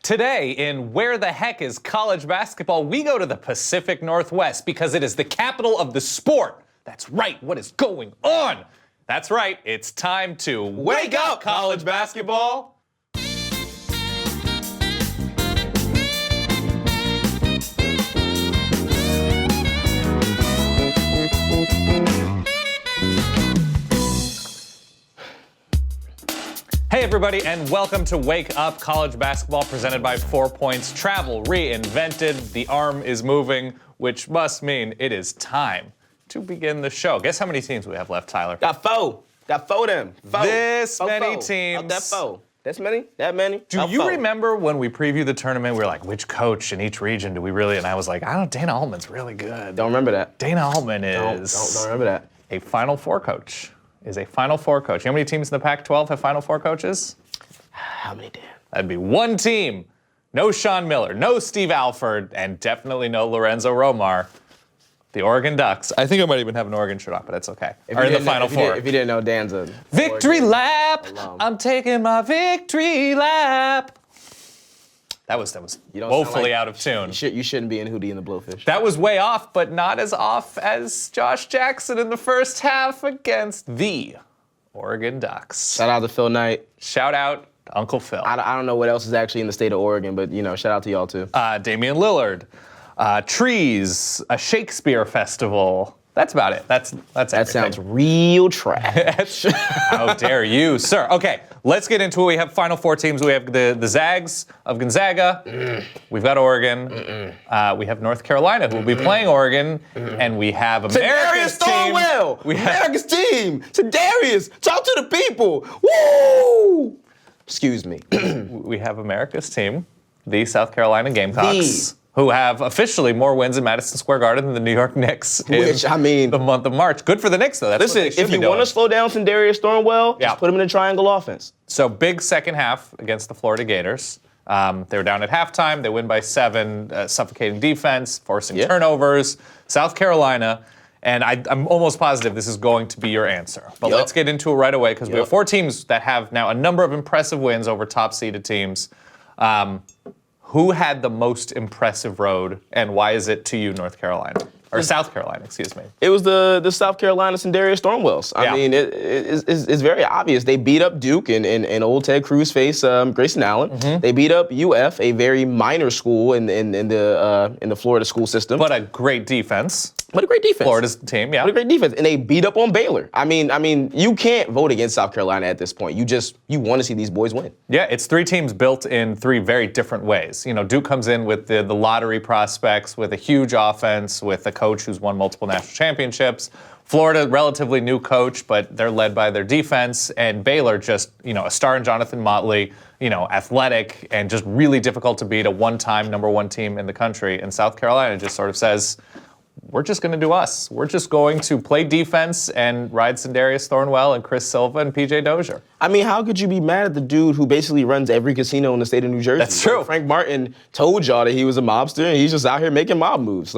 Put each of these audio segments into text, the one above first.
Today, in Where the Heck is College Basketball, we go to the Pacific Northwest because it is the capital of the sport. That's right, what is going on? That's right, it's time to wake up, college basketball! Hey everybody, and welcome to Wake Up College Basketball, presented by 4 Points Travel Reinvented. The arm is moving, which must mean it is time to begin the show. Guess how many teams we have left, Tyler? Got four them. This many teams. That four. This many? That many? Do you remember when we previewed the tournament, we were like, which coach in each region do we really? And I was like, I don't. Dana Altman's really good. Don't remember that. Dana Altman is. Don't remember that. A Final Four coach. Is a Final Four coach. You know how many teams in the Pac-12 have Final Four coaches? How many, Dan? That'd be one team. No Sean Miller, no Steve Alford, and definitely no Lorenzo Romar. The Oregon Ducks. I think I might even have an Oregon shirt on, but it's okay. Are in the Final Four. If you didn't know, Dan's a victory Oregon lap. alum. I'm taking my victory lap. That was woefully out of tune. You shouldn't be in Hootie and the Blowfish. That was way off, but not as off as Josh Jackson in the first half against the Oregon Ducks. Shout out to Phil Knight. Shout out to Uncle Phil. I don't know what else is actually in the state of Oregon, but shout out to y'all too. Damian Lillard. Trees. A Shakespeare festival. That's about it. That's everything. That sounds real trash. How dare you, sir? Okay, let's get into it. We have Final Four teams. We have the Zags of Gonzaga. We've got Oregon. We have North Carolina, who will be playing Oregon. And we have America's Sindarius Thornwell! team. America's team! Sindarius! Talk to the people! Woo! Excuse me. We have America's team, the South Carolina Gamecocks. Who have officially more wins in Madison Square Garden than the New York Knicks in the month of March. Good for the Knicks, though. That's listen, if you want to slow down Sindarius Thornwell, just put him in a triangle offense. So big second half against the Florida Gators. They were down at halftime. They win by 7, suffocating defense, forcing turnovers. South Carolina, and I'm almost positive this is going to be your answer. But let's get into it right away, because we have 4 teams that have now a number of impressive wins over top-seeded teams. Who had the most impressive road, and why is it to you, North Carolina? Or South Carolina, excuse me. It was the South Carolina Sindarius Thornwells. I mean, it's very obvious. They beat up Duke in old Ted Cruz face, Grayson Allen. They beat up UF, a very minor school in the Florida school system. But a great defense. What a great defense. Florida's team, yeah. What a great defense. And they beat up on Baylor. I mean, you can't vote against South Carolina at this point. You want to see these boys win. Yeah, it's 3 teams built in 3 very different ways. Duke comes in with the lottery prospects, with a huge offense, with a coach who's won multiple national championships. Florida, relatively new coach, but they're led by their defense. And Baylor, just, a star in Jonathan Motley, athletic and just really difficult to beat, a one-time number 1 team in the country. And South Carolina just sort of says, we're just going to do us. We're just going to play defense and ride Sindarius Thornwell and Chris Silva and PJ Dozier. I mean, how could you be mad at the dude who basically runs every casino in the state of New Jersey? That's true. Frank Martin told y'all that he was a mobster, and he's just out here making mob moves.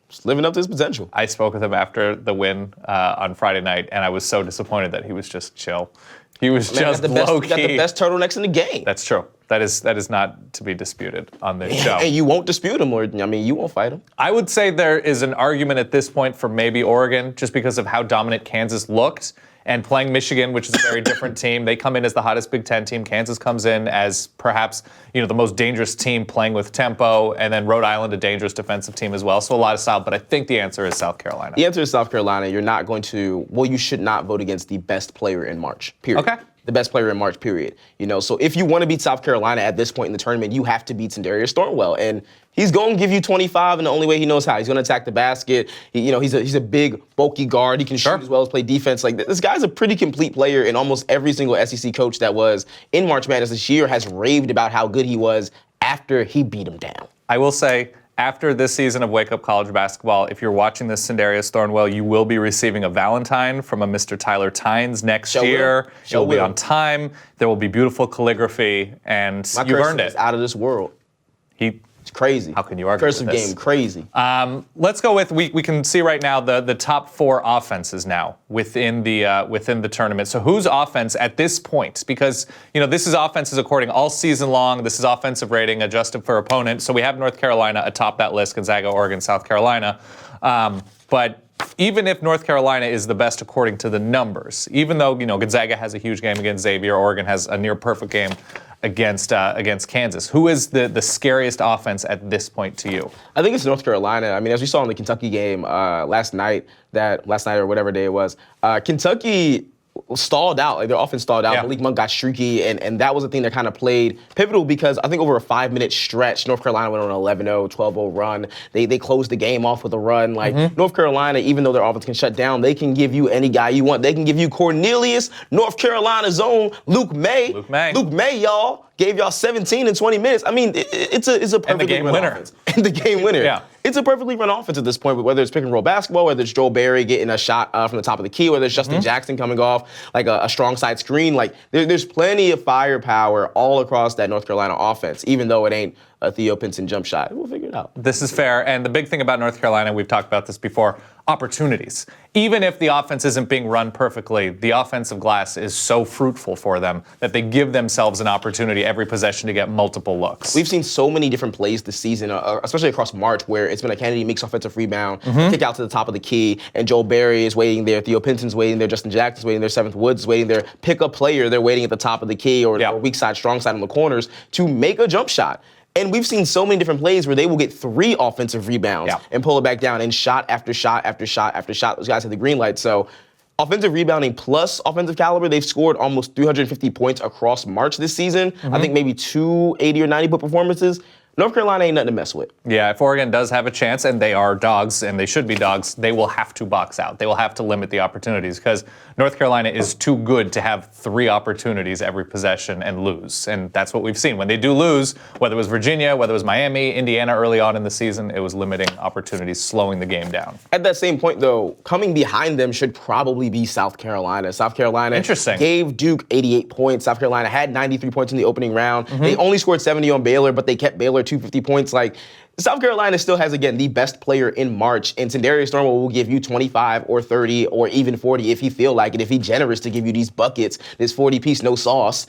Just living up to his potential. I spoke with him after the win on Friday night, and I was so disappointed that he was just chill. He was just low-key. You got the best turtlenecks in the game. That's true. That is not to be disputed on this show. And you won't dispute him, you won't fight him. I would say there is an argument at this point for maybe Oregon, just because of how dominant Kansas looked. And playing Michigan, which is a very different team, they come in as the hottest Big Ten team. Kansas comes in as perhaps the most dangerous team playing with tempo, and then Rhode Island, a dangerous defensive team as well. So a lot of style, but I think the answer is South Carolina. The answer is South Carolina. You're not going to, you should not vote against the best player in March, period. Okay. The best player in March, period. So if you want to beat South Carolina at this point in the tournament, you have to beat Sindarius Thornwell. And he's going to give you 25 in the only way he knows how. He's going to attack the basket. He's a big, bulky guard. He can shoot as well as play defense. This guy's a pretty complete player, and almost every single SEC coach that was in March Madness this year has raved about how good he was after he beat him down. I will say, after this season of Wake Up College Basketball, if you're watching this Sindarius Thornwell, you will be receiving a Valentine from a Mr. Tyler Tynes next year. It will be on time. There will be beautiful calligraphy, and you've earned it. Out of this world. He It's crazy. How can you argue Cursive with this? game, crazy. Let's go with we can see right now the top 4 offenses now within the tournament. So whose offense at this point? Because this is offenses according all season long. This is offensive rating adjusted for opponent. So we have North Carolina atop that list: Gonzaga, Oregon, South Carolina. But even if North Carolina is the best according to the numbers, even though Gonzaga has a huge game against Xavier, Oregon has a near perfect game against Kansas. Who is the scariest offense at this point to you? I think it's North Carolina. I mean, as we saw in the Kentucky game last night or whatever day it was, Kentucky stalled out. Like, their offense stalled out. Yeah. Malik Monk got streaky, and that was the thing that kind of played pivotal because I think over a 5-minute stretch, North Carolina went on an 11-0, 12-0 run. They closed the game off with a run. Like, North Carolina, even though their offense can shut down, they can give you any guy you want. They can give you Cornelius, North Carolina's own Luke May. Luke May. Luke May, y'all, gave y'all 17 in 20 minutes. I mean, it's a perfectly game run winner. offense. And the game winner. Yeah. It's a perfectly run offense at this point, but whether it's pick and roll basketball, whether it's Joel Berry getting a shot from the top of the key, whether it's Justin Jackson coming off like a strong side screen, like there's plenty of firepower all across that North Carolina offense, even though it ain't a Theo Pinson jump shot. We'll figure it out. This is fair. And the big thing about North Carolina, we've talked about this before, opportunities. Even if the offense isn't being run perfectly, the offensive glass is so fruitful for them that they give themselves an opportunity every possession to get multiple looks. We've seen so many different plays this season, especially across March, where it's been a Kennedy Meeks offensive rebound, kick out to the top of the key, and Joel Berry is waiting there, Theo Pinson's waiting there, Justin Jackson's waiting there, Seventh Woods is waiting there, pick up player, they're waiting at the top of the key or weak side, strong side on the corners to make a jump shot. And we've seen so many different plays where they will get 3 offensive rebounds and pull it back down and shot after shot after shot after shot. Those guys have the green light. So offensive rebounding plus offensive caliber, they've scored almost 350 points across March this season. I think maybe 2 80 or 90 point performances. North Carolina ain't nothing to mess with. Yeah, if Oregon does have a chance, and they are dogs, and they should be dogs, they will have to box out. They will have to limit the opportunities because North Carolina is too good to have 3 opportunities every possession and lose. And that's what we've seen. When they do lose, whether it was Virginia, whether it was Miami, Indiana early on in the season, it was limiting opportunities, slowing the game down. At that same point, though, coming behind them should probably be South Carolina. South Carolina gave Duke 88 points. South Carolina had 93 points in the opening round. They only scored 70 on Baylor, but they kept Baylor 250 points. Like, South Carolina still has, again, the best player in March, and Sindarius Thornwell will give you 25 or 30 or even 40 if he feel like it, if he's generous to give you these buckets, this 40-piece, no sauce,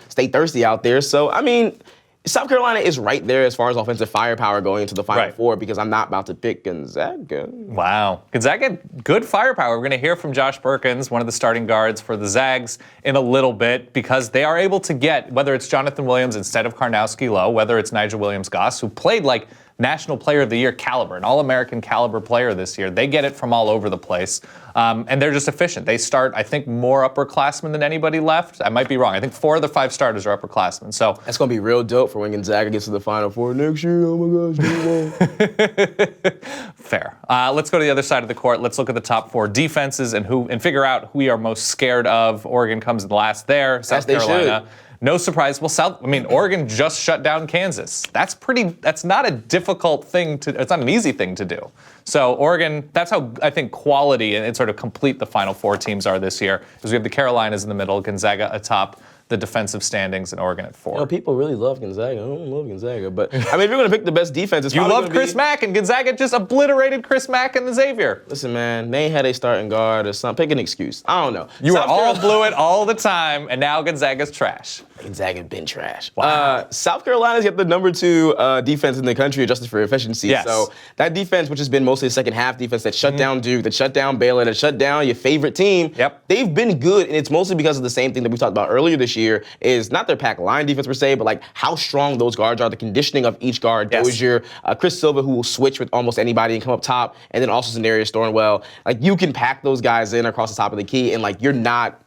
stay thirsty out there. So, I mean, South Carolina is right there as far as offensive firepower going into the Final Four because I'm not about to pick Gonzaga. Wow. Gonzaga, good firepower. We're going to hear from Josh Perkins, one of the starting guards for the Zags, in a little bit because they are able to get, whether it's Jonathan Williams instead of Karnowski Lowe, whether it's Nigel Williams-Goss, who played like National Player of the Year caliber, an All-American caliber player this year. They get it from all over the place, and they're just efficient. They start, I think, more upperclassmen than anybody left. I might be wrong. I think 4 of the 5 starters are upperclassmen. So that's going to be real dope for when Gonzaga gets to the Final Four next year. Oh my gosh, fair. Let's go to the other side of the court. Let's look at the top 4 defenses and figure out who we are most scared of. Oregon comes in last there. South Carolina. No surprise. Well, Oregon just shut down Kansas. That's not a difficult thing it's not an easy thing to do. So Oregon, that's how I think quality and sort of complete the Final Four teams are this year, because we have the Carolinas in the middle, Gonzaga atop the defensive standings, and Oregon at 4. People really love Gonzaga. I don't love Gonzaga, but I mean, if you're going to pick the best defense, it's you love Chris Mack, and Gonzaga just obliterated Chris Mack and the Xavier. Listen, man, they ain't had a starting guard or something. Pick an excuse. I don't know. You South all blew it all the time, and now Gonzaga's trash. Gonzaga's been trash. Wow. South Carolina's got the number 2 defense in the country adjusted for efficiency. Yes. So that defense, which has been mostly a second half defense that shut down Duke, that shut down Baylor, that shut down your favorite team, they've been good, and it's mostly because of the same thing that we talked about earlier this year, is not their pack line defense per se, but like how strong those guards are, the conditioning of each guard. Dozier, Chris Silva, who will switch with almost anybody and come up top, and then also Sindarius Thornwell. Like, you can pack those guys in across the top of the key, and like you're not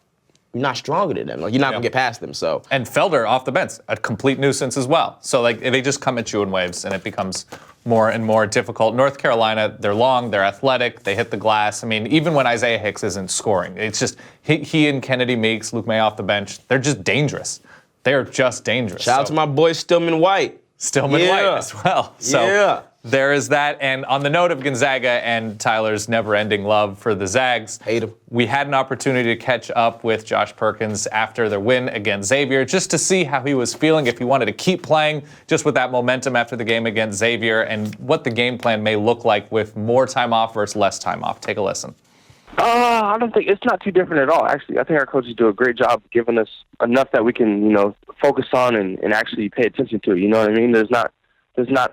stronger than them. Like, you're not gonna get past them. So, and Felder off the bench, a complete nuisance as well. So like they just come at you in waves, and it becomes more and more difficult. North Carolina, they're long, they're athletic, they hit the glass. I mean, even when Isaiah Hicks isn't scoring, it's just he and Kennedy Meeks, Luke May off the bench, they're just dangerous. They're just dangerous. Shout out to my boy Stillman White. White as well. So There is that. And on the note of Gonzaga and Tyler's never-ending love for the Zags, Hate him. we had an opportunity to catch up with Josh Perkins after their win against Xavier, just to see how he was feeling, if he wanted to keep playing just with that momentum after the game against Xavier, and what the game plan may look like with more time off versus less time off. Take a listen. I don't think it's not too different at all, actually. I think our coaches do a great job giving us enough that we can, focus on and actually pay attention to it. You know what I mean? There's not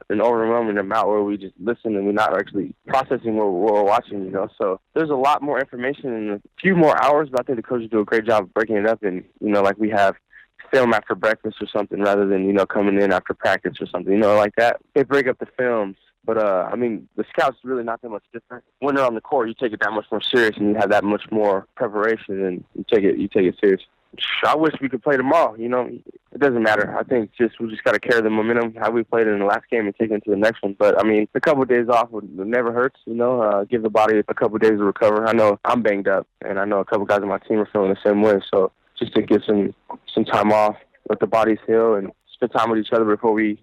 an overwhelming amount where we just listen and we're not actually processing what we're watching, So there's a lot more information in a few more hours, but I think the coaches do a great job of breaking it up. And, like we have film after breakfast or something rather than, coming in after practice or something, like that. They break up the films. But, the scouts really not that much different. When they're on the court, you take it that much more serious and you have that much more preparation and you take it serious. I wish we could play tomorrow, It doesn't matter. I think we just got to carry the momentum, how we played in the last game and take it into the next one. But, a couple of days off would never hurts, give the body a couple of days to recover. I know I'm banged up, and I know a couple of guys on my team are feeling the same way. So just to get some time off, let the bodies heal, and spend time with each other before we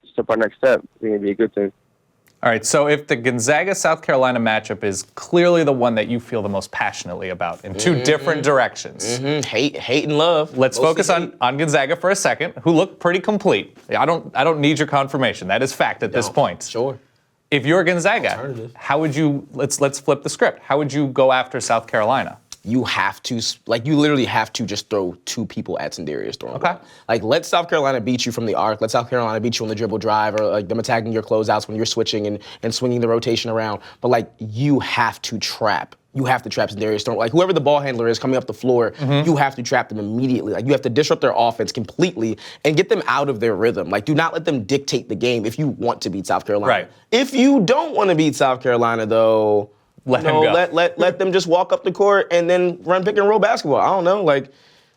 step our next step, I think it'd be a good thing. All right, so if the Gonzaga-South Carolina matchup is clearly the one that you feel the most passionately about in two different directions. Hate and love. Let's focus on Gonzaga for a second, who look pretty complete. I don't need your confirmation. That is fact at this point. Sure. If you're Gonzaga, how would you, let's flip the script. How would you go after South Carolina? You have to, you literally have to just throw two people at Sindarius Thornwell. Okay. Let South Carolina beat you from the arc. Let South Carolina beat you on the dribble drive, or them attacking your closeouts when you're switching and swinging the rotation around. But, you have to trap. You have to trap Sindarius Thornwell. Whoever the ball handler is coming up the floor, you have to trap them immediately. You have to disrupt their offense completely and get them out of their rhythm. Do not let them dictate the game if you want to beat South Carolina. Right. If you don't want to beat South Carolina, though, let him go. Let them just walk up the court and then run pick and roll basketball. I don't know.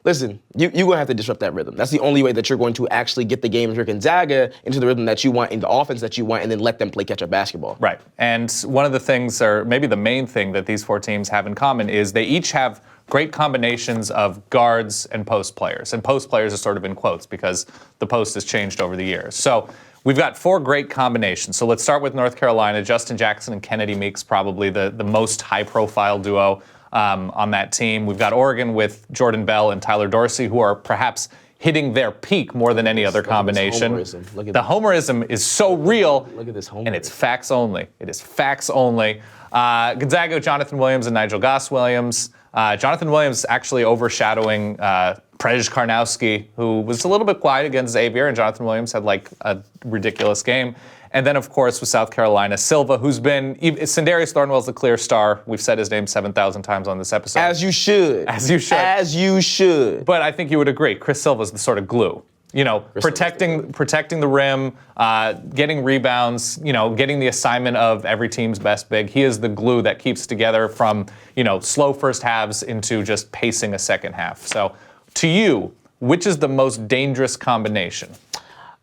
Listen, you're going to have to disrupt that rhythm. That's the only way that you're going to actually get the game of your Gonzaga into the rhythm that you want, in the offense that you want, and then let them play catch-up basketball. Right. And one of the things, or maybe the main thing that these four teams have in common is they each have great combinations of guards and post players. And post players are sort of in quotes because the post has changed over the years. So we've got four great combinations. So let's start with North Carolina. Justin Jackson and Kennedy Meeks, probably the most high-profile duo on that team. We've got Oregon with Jordan Bell and Tyler Dorsey, who are perhaps hitting their peak more than any other combination. The homerism is so real. Look at this homerism. And it's facts only. It is facts only. Gonzaga, Jonathan Williams and Nigel Goss-Williams. Jonathan Williams actually overshadowing Prez Karnowski, who was a little bit quiet against Xavier, and Jonathan Williams had a ridiculous game. And then, of course, with South Carolina, Silva, who's been, Sindarius Thornwell's the clear star. We've said his name 7,000 times on this episode. As you should. As you should. As you should. But I think you would agree, Chris Silva's the sort of glue. Protecting the rim, getting rebounds, getting the assignment of every team's best big. He is the glue that keeps together from, slow first halves into just pacing a second half. So, to you, which is the most dangerous combination?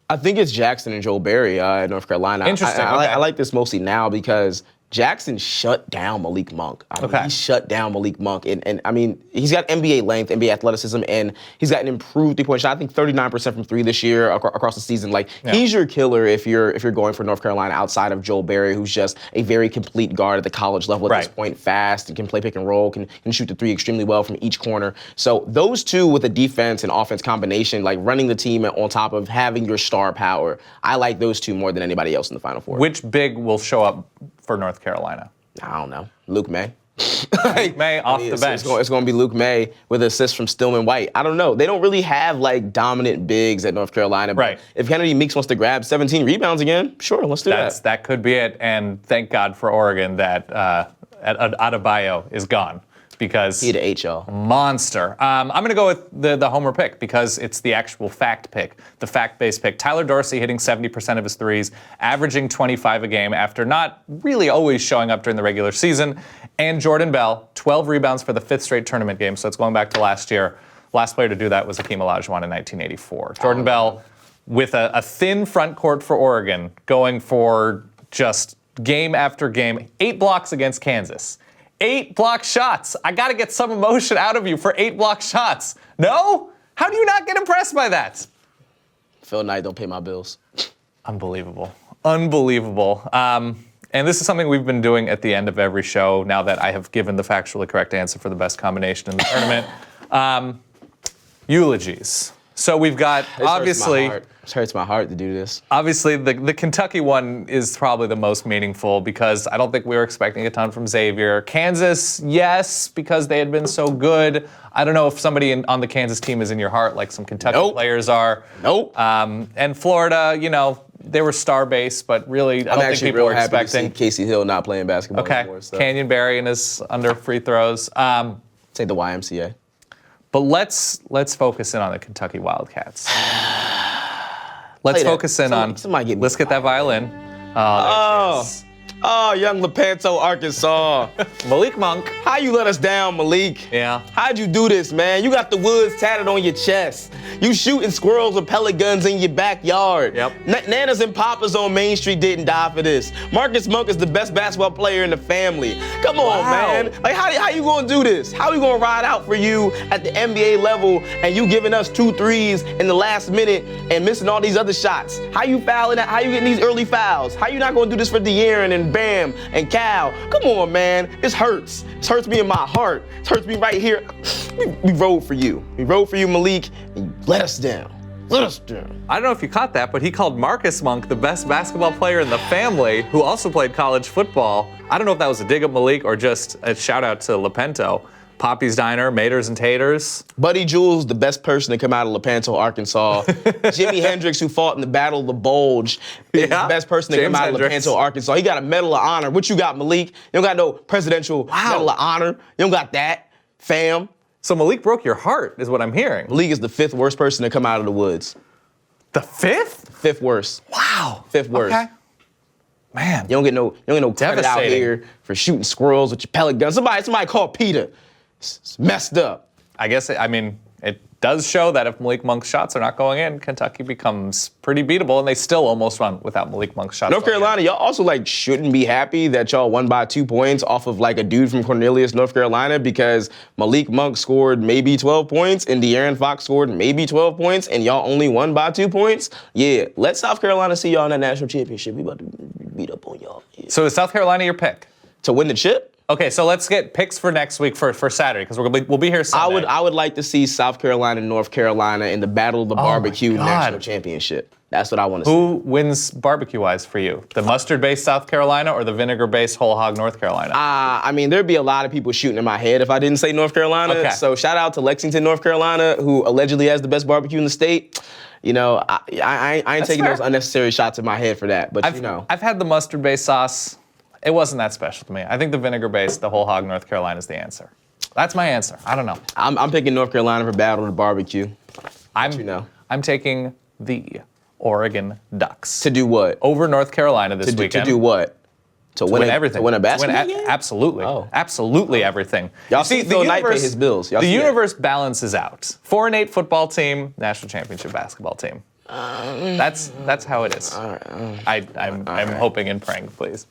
I think it's Jackson and Joel Berry at North Carolina. Interesting. I like this mostly now because Jackson shut down Malik Monk. He shut down Malik Monk. And he's got NBA length, NBA athleticism, and he's got an improved three-point shot. I think 39% from three this year across the season. He's your killer if you're going for North Carolina outside of Joel Berry, who's just a very complete guard at the college level at this point, fast, and can play pick and roll, can shoot the three extremely well from each corner. So those two with a defense and offense combination, running the team on top of having your star power, I like those two more than anybody else in the Final Four. Which big will show up for North Carolina? I don't know. Luke May. Luke May off the bench. It's going to be Luke May with assists from Stillman White. I don't know. They don't really have dominant bigs at North Carolina. But if Kennedy Meeks wants to grab 17 rebounds again, sure, let's do that. That could be it. And thank God for Oregon that Adebayo is gone. Because he the HL. Monster. I'm going to go with the homer pick because it's the actual fact pick, the fact-based pick. Tyler Dorsey hitting 70% of his threes, averaging 25 a game after not really always showing up during the regular season. And Jordan Bell, 12 rebounds for the fifth straight tournament game. So it's going back to last year. Last player to do that was Hakeem Olajuwon in 1984. Jordan Bell with a thin front court for Oregon, going for just game after game. 8 blocks against Kansas. 8 block shots. I got to get some emotion out of you for 8 block shots. No? How do you not get impressed by that? Phil Knight don't pay my bills. Unbelievable. Unbelievable. And this is something we've been doing at the end of every show now that I have given the factually correct answer for the best combination in the tournament. Eulogies. So we've got, obviously... It hurts my heart to do this. Obviously, the Kentucky one is probably the most meaningful because I don't think we were expecting a ton from Xavier. Kansas, yes, because they had been so good. I don't know if somebody on the Kansas team is in your heart like some Kentucky players are. Nope. And Florida, they were star-based, but really, I don't think people were expecting. To see Casey Hill not playing basketball anymore. So. Canyon Berrien is under free throws. Take the YMCA. But let's focus in on the Kentucky Wildcats. Let's focus in on. Let's get that violin. Oh, young Lepanto, Arkansas. Malik Monk. How you let us down, Malik? Yeah. How'd you do this, man? You got the woods tatted on your chest. You shooting squirrels with pellet guns in your backyard. Yep. Nanas and Papas on Main Street didn't die for this. Marcus Monk is the best basketball player in the family. Come on, man. Like, how you gonna do this? How we gonna ride out for you at the NBA level and you giving us 2 threes in the last minute and missing all these other shots? How you fouling that? How you getting these early fouls? How you not gonna do this for De'Aaron and Bam and Cal? Come on, man. This hurts. This hurts me in my heart. This hurts me right here. We rode for you. We rode for you, Malik, and you let us down. Let us down. I don't know if you caught that, but he called Marcus Monk the best basketball player in the family, who also played college football. I don't know if that was a dig at Malik or just a shout out to Lepanto. Poppy's Diner, Maters and Taters. Buddy Jules, the best person to come out of Lepanto, Arkansas. Jimi Hendrix, who fought in the Battle of the Bulge, is the best person to come out of Lepanto, Arkansas. He got a Medal of Honor. What you got, Malik? You don't got no presidential Medal of Honor. You don't got that, fam. So Malik broke your heart, is what I'm hearing. Malik is the 5th worst person to come out of the woods. The 5th? 5th worst. Wow. 5th worst. Okay. Man. You don't get no credit out here for shooting squirrels with your pellet gun. Somebody call Peter. It's messed up. I guess, it does show that if Malik Monk's shots are not going in, Kentucky becomes pretty beatable, and they still almost run without Malik Monk's shots. North Carolina, y'all also shouldn't be happy that y'all won by 2 points off of a dude from Cornelius, North Carolina, because Malik Monk scored maybe 12 points and De'Aaron Fox scored maybe 12 points, and y'all only won by 2 points. Yeah, let South Carolina see y'all in that national championship. We about to beat up on y'all. Yeah. So is South Carolina your pick? To win the chip? Okay, so let's get picks for next week for Saturday, because we'll be here Sunday. I would like to see South Carolina and North Carolina in the Battle of the Barbecue National Championship. That's what I want to see. Who wins barbecue-wise for you? The mustard-based South Carolina or the vinegar-based whole hog North Carolina? I mean, there'd be a lot of people shooting in my head if I didn't say North Carolina. Okay. So shout out to Lexington, North Carolina, who allegedly has the best barbecue in the state. I ain't taking those unnecessary shots in my head for that. But I've had the mustard-based sauce. It wasn't that special to me. I think the vinegar-based, the whole hog North Carolina is the answer. That's my answer. I don't know. I'm picking North Carolina for Battle of the Barbecue. I'm taking the Oregon Ducks. To do what? Over North Carolina this weekend. To do what? To win everything. To win a basketball game? Absolutely. Absolutely everything. Y'all see Phil Knight pay his bills. The universe balances out. 4-8 football team, national championship basketball team. That's how it is. I'm hoping and praying, please.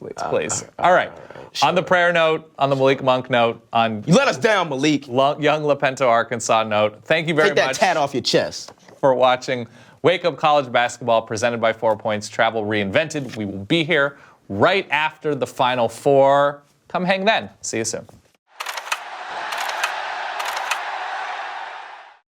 All right. Sure. On the prayer note, on the Malik Monk note, on you let us down, Malik. Young Lepanto, Arkansas note. Thank you very much. Take that tat off your chest. For watching Wake Up College Basketball, presented by 4 Points Travel Reinvented. We will be here right after the Final Four. Come hang then. See you soon.